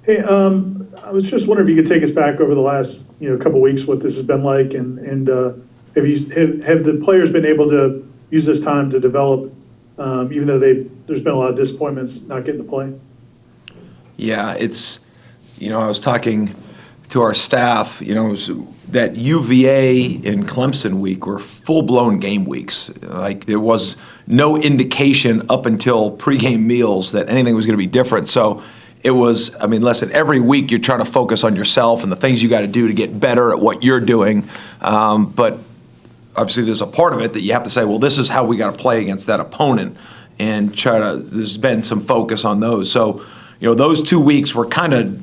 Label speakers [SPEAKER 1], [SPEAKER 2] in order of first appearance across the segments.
[SPEAKER 1] Hey, I was just wondering if you could take us back over the last, couple weeks, what this has been like, and have the players been able to use this time to develop, even though there's been a lot of disappointments not getting to play?
[SPEAKER 2] Yeah, I was talking to our staff, that UVA and Clemson week were full-blown game weeks. Like, there was no indication up until pregame meals that anything was going to be different. So it was, listen, every week you're trying to focus on yourself and the things you got to do to get better at what you're doing. But obviously there's a part of it that you have to say, well, this is how we got to play against that opponent, and there's been some focus on those. So, those 2 weeks were kind of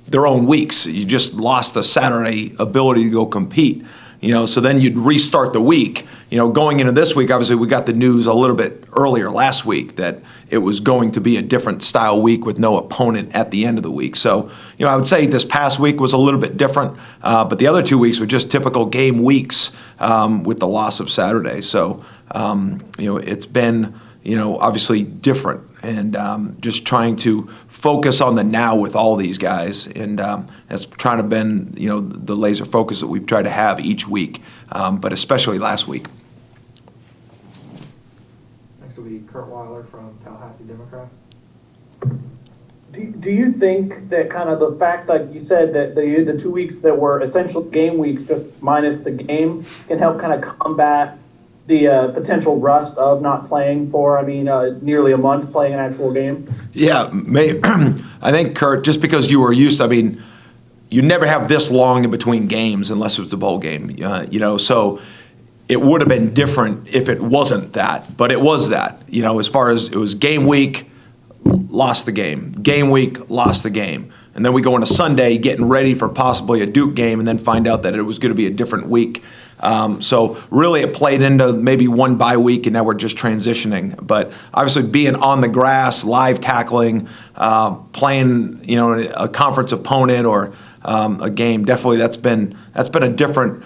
[SPEAKER 2] their own weeks. You just lost the Saturday ability to go compete. So then you'd restart the week. Going into this week, obviously we got the news a little bit earlier last week that it was going to be a different style week with no opponent at the end of the week. So, I would say this past week was a little bit different, but the other 2 weeks were just typical game weeks with the loss of Saturday. So, it's been, obviously different, and just trying to focus on the now with all these guys, and that's trying to been, the laser focus that we've tried to have each week, but especially last week.
[SPEAKER 3] Next will be Kurt Weiler from Tallahassee Democrat.
[SPEAKER 4] Do you think that kind of the fact, like you said, that the 2 weeks that were essential game weeks, just minus the game, can help kind of combat the potential rust of not playing for, nearly a month playing an actual game?
[SPEAKER 2] Yeah, I think, Kurt, just because you were used to, you never have this long in between games unless it was a bowl game, so it would have been different if it wasn't that, but it was that, as far as it was game week, lost the game week, lost the game. And then we go into Sunday getting ready for possibly a Duke game, and then find out that it was going to be a different week. So really it played into maybe one bye week, and now we're just transitioning. But obviously being on the grass, live tackling, playing, a conference opponent or a game, definitely that's been a different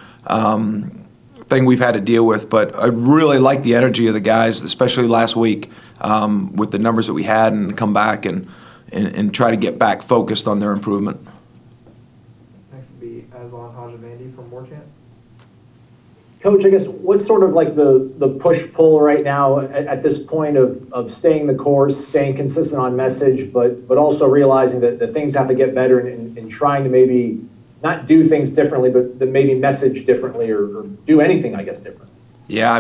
[SPEAKER 2] thing we've had to deal with. But I really like the energy of the guys, especially last week, with the numbers that we had, and come back and try to get back focused on their improvement.
[SPEAKER 3] Next will be Aslan Hajavandi from Warchant.
[SPEAKER 4] Coach, I guess what's sort of like the push-pull right now at this point of staying the course, staying consistent on message, but also realizing that things have to get better, and trying to maybe not do things differently, but maybe message differently, or do anything, I guess, different?
[SPEAKER 2] Yeah,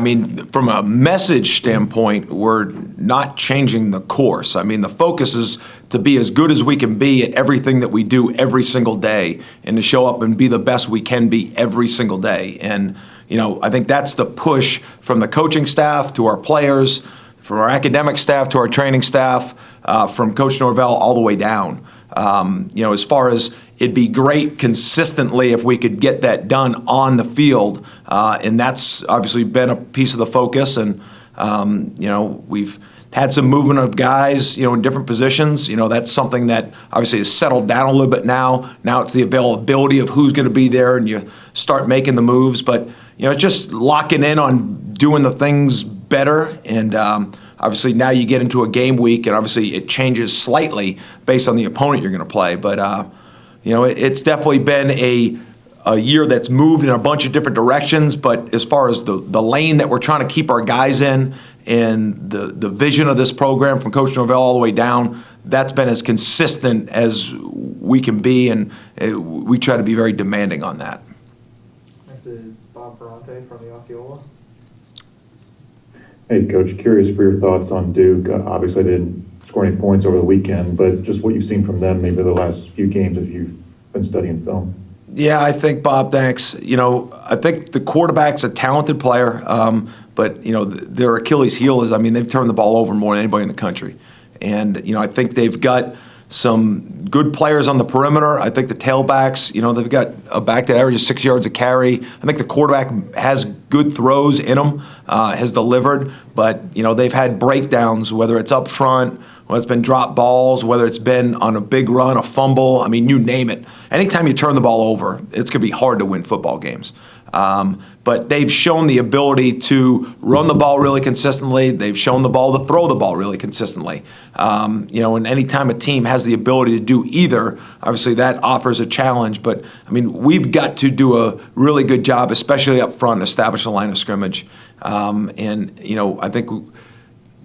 [SPEAKER 2] from a message standpoint, we're not changing the course. The focus is to be as good as we can be at everything that we do every single day, and to show up and be the best we can be every single day. And, I think that's the push from the coaching staff to our players, from our academic staff to our training staff, from Coach Norvell all the way down. As far as it'd be great consistently if we could get that done on the field, and that's obviously been a piece of the focus. And we've had some movement of guys, in different positions. That's something that obviously has settled down a little bit now. Now it's the availability of who's going to be there, and you start making the moves. But it's just locking in on doing the things better. And obviously now you get into a game week, and obviously it changes slightly based on the opponent you're going to play. But it's definitely been a year that's moved in a bunch of different directions. But as far as the lane that we're trying to keep our guys in, and the vision of this program from Coach Norvell all the way down, that's been as consistent as we can be, and we try to be very demanding on that.
[SPEAKER 3] Next is Bob Ferrante from the Osceola.
[SPEAKER 5] Hey, Coach, curious for your thoughts on Duke. Obviously, they didn't score any points over the weekend, but just what you've seen from them maybe the last few games as you've been studying film.
[SPEAKER 2] Yeah, I think, Bob, thanks. I think the quarterback's a talented player, but, their Achilles heel is, they've turned the ball over more than anybody in the country. And, I think they've got some good players on the perimeter. I think the tailbacks, they've got a back that averages 6 yards a carry. I think the quarterback has good throws in him, has delivered, but, they've had breakdowns, whether it's up front, whether it's been drop balls, whether it's been on a big run, a fumble. You name it. Anytime you turn the ball over, it's going to be hard to win football games. But they've shown the ability to run the ball really consistently. They've shown the ball to throw the ball really consistently. And any time a team has the ability to do either, obviously that offers a challenge. But, I mean, we've got to do a really good job, especially up front, establishing a line of scrimmage. I think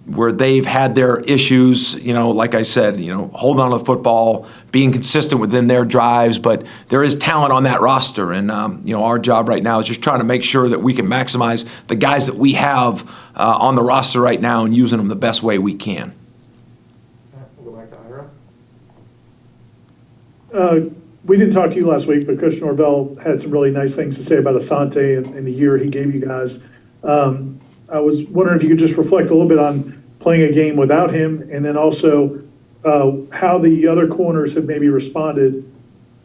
[SPEAKER 2] where they've had their issues, like I said, holding on to the football, being consistent within their drives, but there is talent on that roster. And, our job right now is just trying to make sure that we can maximize the guys that we have on the roster right now and using them the best way we can.
[SPEAKER 3] We'll go back to Ira.
[SPEAKER 1] We didn't talk to you last week, but Coach Norvell had some really nice things to say about Asante and the year he gave you guys. I was wondering if you could just reflect a little bit on playing a game without him, and then also how the other corners have maybe responded.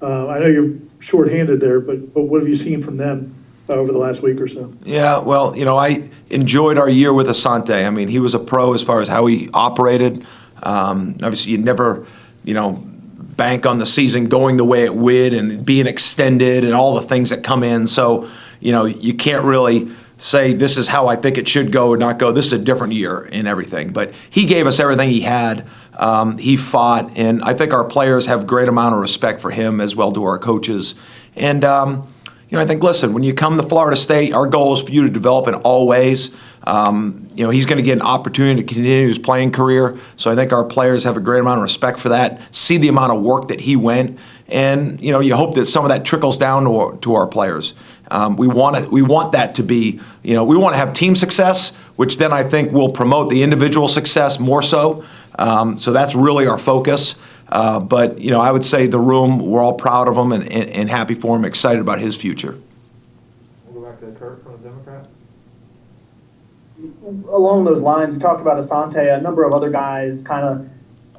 [SPEAKER 1] I know you're shorthanded there, but what have you seen from them over the last week or so?
[SPEAKER 2] Yeah, well, I enjoyed our year with Asante. I mean, he was a pro as far as how he operated. Obviously, you never, bank on the season going the way it would and being extended and all the things that come in. So, you can't really say this is how I think it should go or not go. This is a different year in everything. But he gave us everything he had. He fought, and I think our players have great amount of respect for him as well to our coaches. And, I think, listen, when you come to Florida State, our goal is for you to develop in all ways. He's going to get an opportunity to continue his playing career. So I think our players have a great amount of respect for that, see the amount of work that he went, and, you hope that some of that trickles down to our players. We want that to be, we want to have team success, which then I think will promote the individual success more so. So that's really our focus. But I would say the room, we're all proud of him and happy for him, excited about his future.
[SPEAKER 3] We'll go back to Kurt from the Democrat.
[SPEAKER 6] Along those lines, you talked about Asante, a number of other guys kind of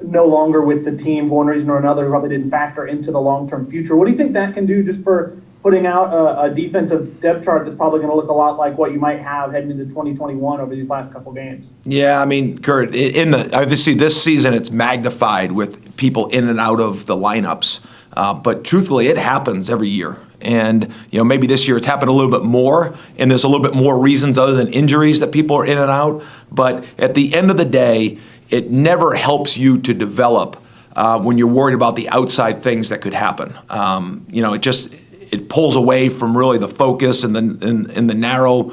[SPEAKER 6] no longer with the team for one reason or another, who probably didn't factor into the long-term future. What do you think that can do just for putting out a defensive depth chart that's probably going to look a lot like what you might have heading into 2021 over these last couple games?
[SPEAKER 2] Yeah, I mean, Kurt, obviously this season it's magnified with people in and out of the lineups. But truthfully, it happens every year. And, maybe this year it's happened a little bit more, and there's a little bit more reasons other than injuries that people are in and out. But at the end of the day, it never helps you to develop when you're worried about the outside things that could happen. It pulls away from really the focus and the narrow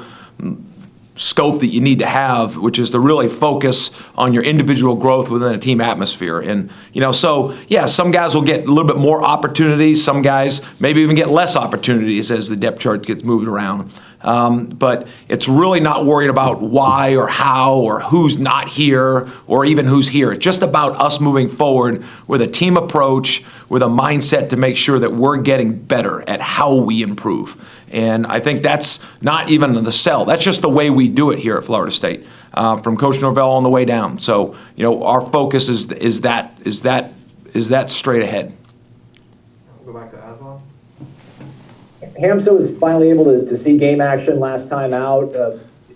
[SPEAKER 2] scope that you need to have, which is to really focus on your individual growth within a team atmosphere. And, some guys will get a little bit more opportunities. Some guys maybe even get less opportunities as the depth chart gets moved around. But it's really not worried about why or how or who's not here or even who's here. It's just about us moving forward with a team approach, with a mindset to make sure that we're getting better at how we improve. And I think that's not even the sell. That's just the way we do it here at Florida State, from Coach Norvell on the way down. So, our focus is that straight ahead.
[SPEAKER 3] We'll go back to Aslan.
[SPEAKER 4] Hamso was finally able to see game action last time out.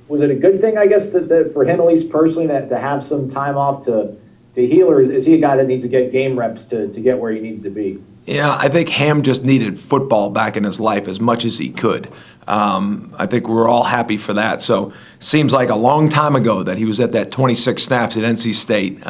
[SPEAKER 4] Was it a good thing, I guess, that for him, at least personally, to have some time off to heal, or is he a guy that needs to get game reps to get where he needs to be?
[SPEAKER 2] Yeah, I think Ham just needed football back in his life as much as he could. I think we're all happy for that. So seems like a long time ago that he was at that 26 snaps at NC State.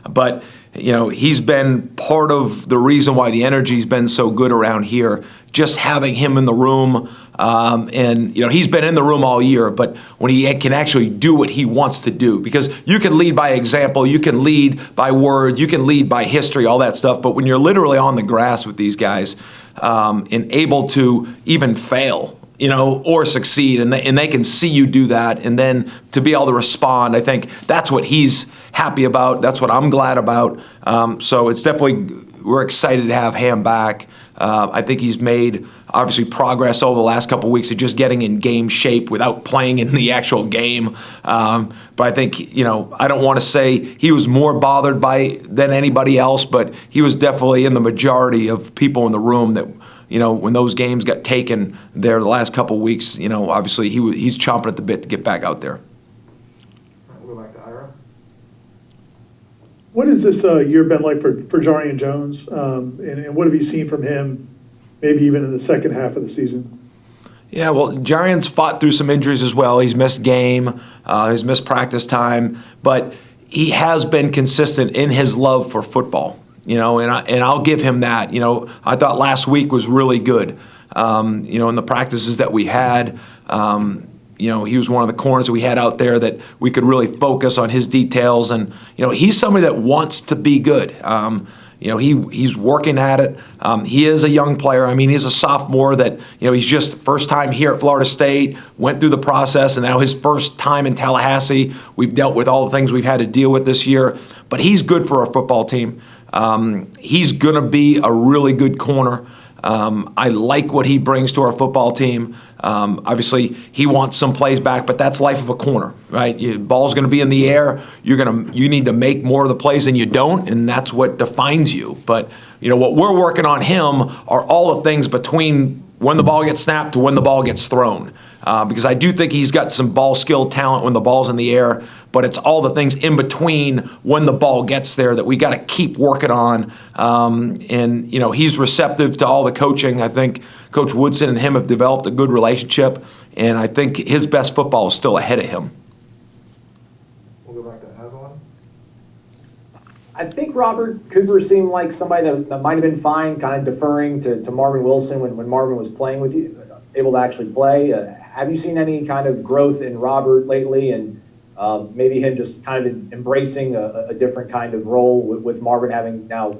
[SPEAKER 2] But he's been part of the reason why the energy's been so good around here. Just having him in the room, and he's been in the room all year, but when he can actually do what he wants to do, because you can lead by example, you can lead by words, you can lead by history, all that stuff, but when you're literally on the grass with these guys, and able to even fail, or succeed, and they can see you do that, and then to be able to respond, I think that's what he's happy about. That's what I'm glad about. So it's definitely, we're excited to have Ham back. I think he's made, obviously, progress over the last couple of weeks of just getting in game shape without playing in the actual game. But I think, I don't want to say he was more bothered than anybody else, but he was definitely in the majority of people in the room that, when those games got taken there the last couple of weeks, obviously he's chomping at the bit to get back out there.
[SPEAKER 3] We'll go back to Ira.
[SPEAKER 1] What has this year been like for Jarion Jones? And what have you seen from him, maybe even in the second half of the season?
[SPEAKER 2] Yeah, well, Jarion's fought through some injuries as well. He's missed game, he's missed practice time, but he has been consistent in his love for football. And I'll give him that. I thought last week was really good. In the practices that we had, he was one of the corners that we had out there that we could really focus on his details. And, he's somebody that wants to be good. He's working at it. He is a young player. I mean, he's a sophomore that, he's just first time here at Florida State, went through the process, and now his first time in Tallahassee. We've dealt with all the things we've had to deal with this year. But he's good for our football team. He's going to be a really good corner. I like what he brings to our football team. Obviously, he wants some plays back, but that's life of a corner, right? Ball's going to be in the air. You need to make more of the plays than you don't, and that's what defines you. But what we're working on him are all the things between when the ball gets snapped to when the ball gets thrown, because I do think he's got some ball skill talent when the ball's in the air. But it's all the things in between when the ball gets there that we got to keep working on. And he's receptive to all the coaching. I think Coach Woodson and him have developed a good relationship, and I think his best football is still ahead of him.
[SPEAKER 3] We'll go back to Aslan.
[SPEAKER 4] I think Robert Cooper seemed like somebody that might have been fine, kind of deferring to Marvin Wilson when Marvin was playing with you, able to actually play. Have you seen any kind of growth in Robert lately, and maybe him just kind of embracing a different kind of role with Marvin having now,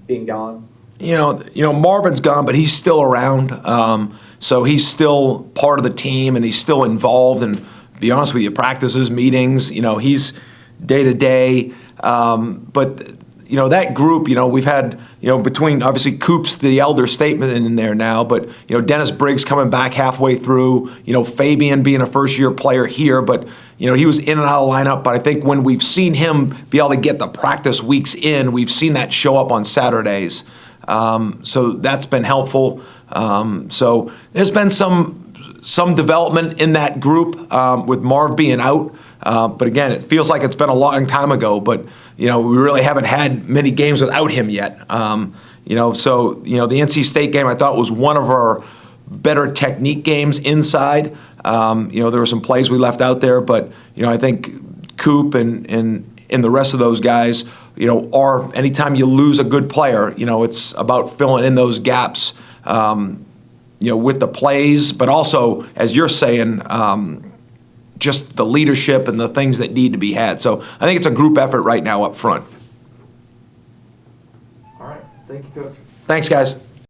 [SPEAKER 4] being gone?
[SPEAKER 2] Marvin's gone, but he's still around. So he's still part of the team, and he's still involved. And to be honest with you, practices, meetings, he's day to day. But that group, we've had, between obviously Coop's the elder statement in there now, but, Dennis Briggs coming back halfway through, Fabian being a first-year player here, but, he was in and out of the lineup. But I think when we've seen him be able to get the practice weeks in, we've seen that show up on Saturdays. So that's been helpful. So there's been some development in that group with Marv being out. But again, it feels like it's been a long time ago, but, we really haven't had many games without him yet. So, the NC State game I thought was one of our better technique games inside. There were some plays we left out there, but, I think Coop and the rest of those guys, are anytime you lose a good player, it's about filling in those gaps, with the plays, but also, as you're saying, just the leadership and the things that need to be had. So I think it's a group effort right now up front.
[SPEAKER 3] All right. Thank you, Coach.
[SPEAKER 2] Thanks, guys.